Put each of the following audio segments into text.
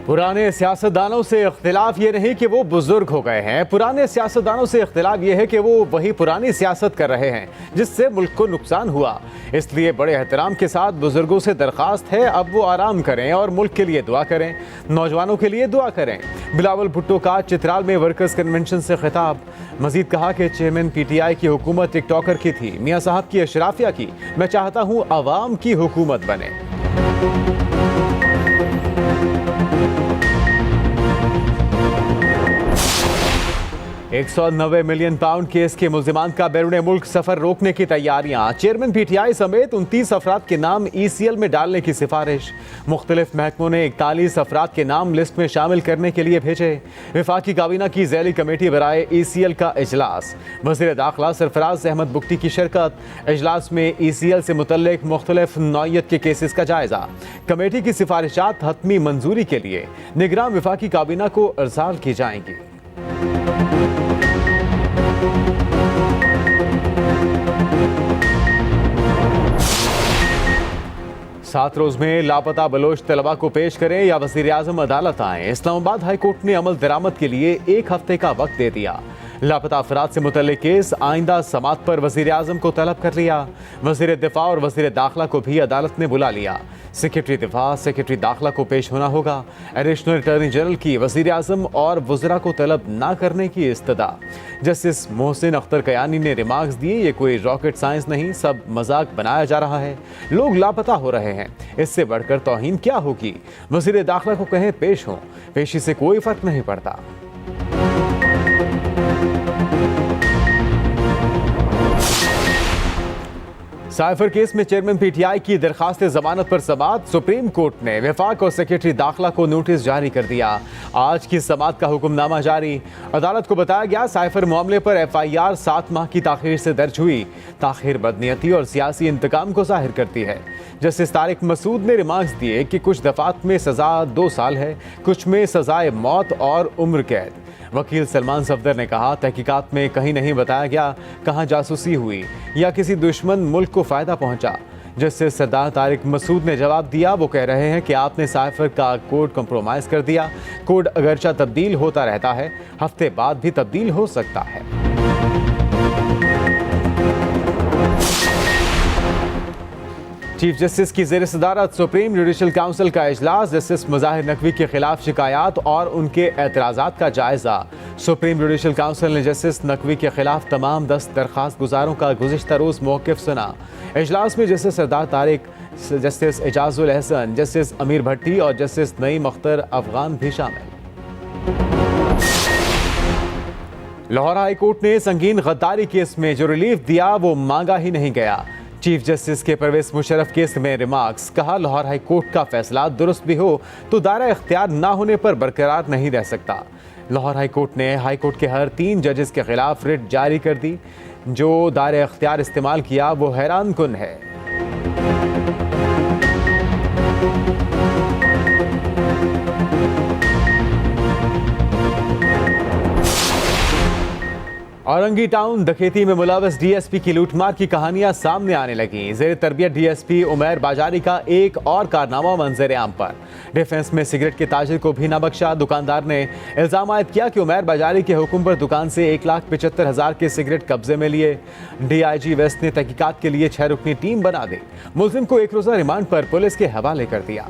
पुराने सियासतदानों से इख्तिलाफ ये नहीं कि वो बुजुर्ग हो गए हैं, पुराने सियासतदानों से इख्तिलाफ ये है कि वो वही पुरानी सियासत कर रहे हैं जिससे मुल्क को नुकसान हुआ। इसलिए बड़े एहतराम के साथ बुजुर्गों से दरख्वास्त है अब वो आराम करें और मुल्क के लिए दुआ करें, नौजवानों के लिए दुआ करें। बिलावल भुट्टो का चित्राल में वर्कर्स कन्वेंशन से खिताब। मजीद कहा कि चेयरमैन PTI की हुकूमत टिकटॉकर की थी, मियाँ साहब की अशराफिया की। मैं चाहता हूँ अवाम की हुकूमत बने। 190 मिलियन पाउंड केस के मुल्जिमान का बैरून मुल्क सफर रोकने की तैयारियां। चेयरमैन PTI समेत 29 अफराद के नाम ECL में डालने की सिफारिश। मुख्तलिफ महकमों ने 41 अफराद के नाम लिस्ट में शामिल करने के लिए भेजे। वफाकी काबीना की ज़ैली कमेटी बराए ECL का इजलास। वज़ीर दाखिला सरफराज अहमद बुगटी की शिरकत। इजलास में ECL से मुतल्लिक मुख्तलिफ नौइयत के केसेस का जायजा। कमेटी की सिफारिशात हतमी मंजूरी के लिए निगरान वफाकी काबीना को अर्साल की जाएंगी। 7 रोज में लापता बलोच तलबा को पेश करें या वज़ीर आज़म अदालत आए। इस्लामाबाद हाई कोर्ट ने अमल दरामद के लिए 1 हफ्ते का वक्त दे दिया। लापता अफराद से मुतल्लिक केस आइंदा समात पर वज़ीर आज़म को तलब कर लिया। वज़ीर दिफा और वज़ीर दाखिला को भी अदालत ने बुला लिया। सेक्रेटरी दिफा, सेक्रेटरी दाखिला को पेश होना होगा। एडिशनल अटॉर्नी जनरल की वज़ीर आज़म और वज़रा को तलब ना करने की इस्तदा। जस्टिस मोहसिन अख्तर कयानी ने रिमार्क्स दिए, ये कोई रॉकेट साइंस नहीं, सब मजाक बनाया जा रहा है, लोग लापता हो रहे हैं, इससे बढ़कर तौहीन क्या होगी। वज़ीर दाखिला को कहें पेश हों, पेशी से कोई फर्क नहीं पड़ता। साइफर केस में चेयरमैन PTI की दरखास्त जमानत पर समात। सुप्रीम कोर्ट ने वफाक और सेक्रेटरी दाखिला को नोटिस जारी कर दिया। आज की समात का हुक्मनामा जारी। अदालत को बताया गया साइफर मामले पर FIR 7 माह की ताखीर से दर्ज हुई। ताखीर बदनीयती और सियासी इंतकाम को जाहिर करती है। जस्टिस तारिक मसूद ने रिमार्क्स दिए कि कुछ दफात में सजा 2 साल है, कुछ में सजाए मौत और उम्र कैद। वकील सलमान सफदर ने कहा तहकीकात में कहीं नहीं बताया गया कहाँ जासूसी हुई या किसी दुश्मन मुल्क को फायदा पहुंचा। जस्टिस सरदार तारिक मसूद ने जवाब दिया, वो कह रहे हैं कि आपने साइफर का कोड कंप्रोमाइज कर दिया। कोड अगरचा तब्दील होता रहता है, हफ्ते बाद भी तब्दील हो सकता है। चीफ जस्टिस की ज़ेर सदारत सुप्रीम जुडिशल काउंसिल का इजलास। जस्टिस मुज़ाहिर नकवी के खिलाफ शिकायत और उनके एतराज़ात का जायजा। सुप्रीम जुडिशल काउंसिल ने जस्टिस नकवी के खिलाफ तमाम 10 दरख्वास्त गुजारों का गुज़िश्ता रोज़ मौक़िफ़ सुना। इजलास में जस्टिस सरदार तारिक, जस्टिस एजाजुल एहसन, जस्टिस अमीर भट्टी और जस्टिस नईम अख्तर अफगान भी शामिल। लाहौर हाई कोर्ट ने संगीन गद्दारी केस में जो रिलीफ दिया वो मांगा ही नहीं गया। चीफ जस्टिस के परवेज मुशर्रफ केस में रिमार्क्स। कहा लाहौर हाई कोर्ट का फैसला दुरुस्त भी हो तो दायरा इख्तियार ना होने पर बरकरार नहीं रह सकता। लाहौर हाई कोर्ट ने हाई कोर्ट के हर 3 जजेस के खिलाफ रिट जारी कर दी। जो दायरा इख्तियार इस्तेमाल किया वो हैरान कुन है। औरंगी टाउन डकैती में मुलव्वस DSP की लूटमार की कहानियां सामने आने लगी। जेर तरबियत DSP उमैर बाजारी का एक और कारनामा मंजर आम पर। डिफेंस में सिगरेट के ताजिर को भी न बख्शा। दुकानदार ने इल्जाम आयद किया कि उमैर बाजारी के हुक्म पर दुकान से 1,75,000 के सिगरेट कब्जे में लिए। DIG वेस्ट ने तहकीकात के लिए 6 रुकनी टीम बना दी। मुलजिम को 1 रोजा रिमांड पर पुलिस के हवाले कर दिया।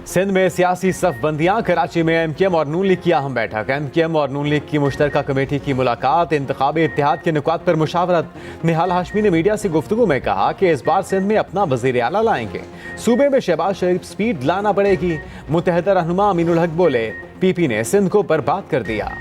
सिंध में सियासी सफबंदियां। कराची में MKM और नून लीग की अहम बैठक। MKM और नून लीग की मुश्तरका कमेटी की मुलाकात। इंतखाबी इत्तेहाद के नुकात पर मुशावरत। निहाल हाशमी ने मीडिया से गुफ्तगू में कहा कि इस बार सिंध में अपना वज़ीर आला लाएंगे। सूबे में शहबाज शरीफ स्पीड लाना पड़ेगी। मुत्तहदा रहनुमा अमीनुल हक बोले PP ने सिंध को बर्बाद कर दिया।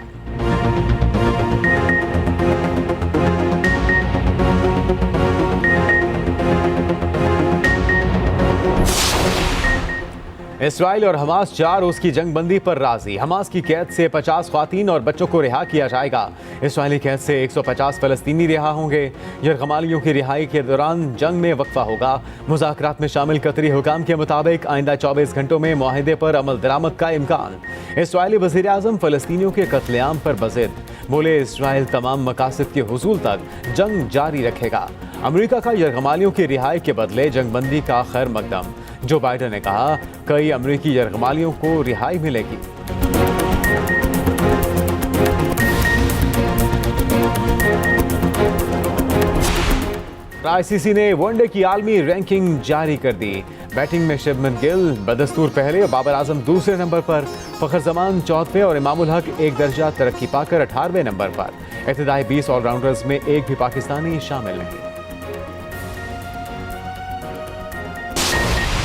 इसराइल और हमास 4 रोज की जंगबंदी पर राजी। हमास की कैद से 50 ख्वातीन और बच्चों को रिहा किया जाएगा। इसराइली कैद से 150 फलस्तीनी रिहा होंगे। यरगमालियों की रिहाई के दौरान जंग में वक्फा होगा। मुज़ाकरात में शामिल कतरी हुकाम के मुताबिक आइंदा 24 घंटों में मुआहिदे पर अमल दरामद का इम्कान। इसराइली वज़ीर आज़म फलस्तीनियों के कत्लेआम पर बज़िद, बोले इसराइल तमाम मकासद के हुसूल तक जंग जारी रखेगा। अमेरिका का यरगमालियों की रिहाई के बदले जंगबंदी का खैर मकदम। जो बाइडन ने कहा कई अमेरिकी यरगमालियों को रिहाई मिलेगी। आईसीसी ने वनडे की आलमी रैंकिंग जारी कर दी। बैटिंग में शुभमन गिल बदस्तूर पहले और बाबर आजम दूसरे नंबर पर, फखर जमान 4वें और इमामुल हक एक दर्जा तरक्की पाकर 18वें नंबर पर। इब्तिदाई 20 ऑलराउंडर्स में एक भी पाकिस्तानी शामिल नहीं।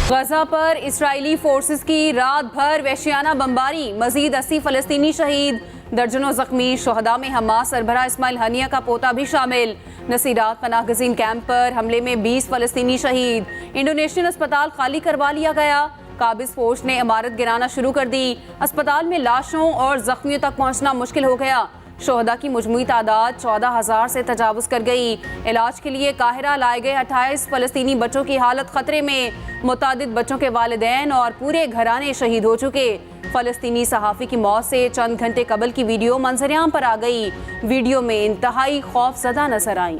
गजा पर इजरायली फोर्सेस की रात भर वहशियाना बमबारी, मजीद 80 फलस्तीनी शहीद, दर्जनों जख्मी। शोहदा में हमास सरबरा इस्माइल हनिया का पोता भी शामिल। नसीरात पनाहगज़ीन कैंप पर हमले में 20 फलस्तीनी शहीद। इंडोनेशियन अस्पताल खाली करवा लिया गया। काबिज फौज ने इमारत गिराना शुरू कर दी। अस्पताल में लाशों और जख्मियों तक पहुंचना मुश्किल हो गया। शोहदा की मुजमुई तादाद 14,000 से तजावुज़ कर गई। इलाज के लिए काहिरा लाए गए 28 फलस्तीनी बच्चों की हालत खतरे में। मुतादिद बच्चों के वालिदैन और पूरे घराने शहीद हो चुके। फलस्तीनी सहाफ़ी की मौत से चंद घंटे कबल की वीडियो मंजरेआम पर आ गई। वीडियो में इंतहाई खौफज़दा नजर आई।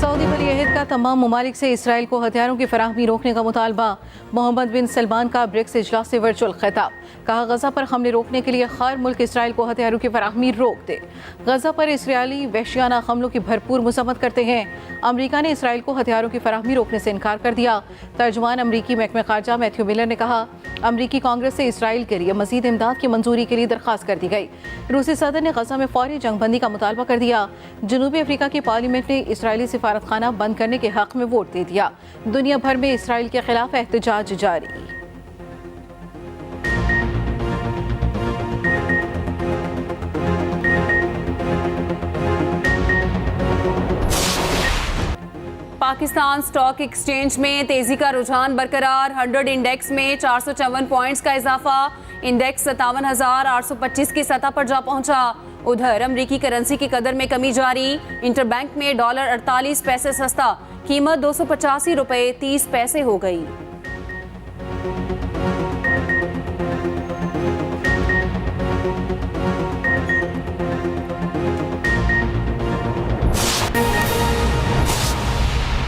सऊदी वली अहद का तमाम ममालिक से इसराइल को हथियारों की फराहमी रोकने का मुतालबा। मोहम्मद बिन सलमान का ब्रिक्स इजलास से वर्चुअल खिताब। कहा गजा पर हमले रोकने के लिए खैर मुल्क इसराइल को हथियारों की फराहमी रोक दे। गजा पर इसराइली वहशियाना हमलों की भरपूर मजम्मत करते हैं। अमरीका ने इसराइल को हथियारों की फराहमी रोकने से इनकार कर दिया। तर्जुमान अमरीकी महकमे खारजा मैथ्यू मिलर ने कहा अमरीकी कांग्रेस से इसराइल के लिए मजीद इमदाद की मंजूरी के लिए दरख्वास्त कर दी गई। रूसी सदर ने गजा में फौरी जंगबंदी का मुतालबा कर दिया। जनूबी अफ्रीका की पार्लियामेंट ने इसराइली सिफारत खाना बंद करने के हक में वोट दे दिया। दुनिया भर में इसराइल के खिलाफ एहतजाज जारी। पाकिस्तान स्टॉक एक्सचेंज में तेजी का रुझान बरकरार। 100 इंडेक्स में 454 पॉइंट्स का इजाफा। इंडेक्स 57,825 की सतह पर जा पहुंचा। उधर अमरीकी करेंसी की कदर में कमी जारी। इंटरबैंक में डॉलर 48 पैसे सस्ता, कीमत 285 रुपये 30 पैसे हो गई।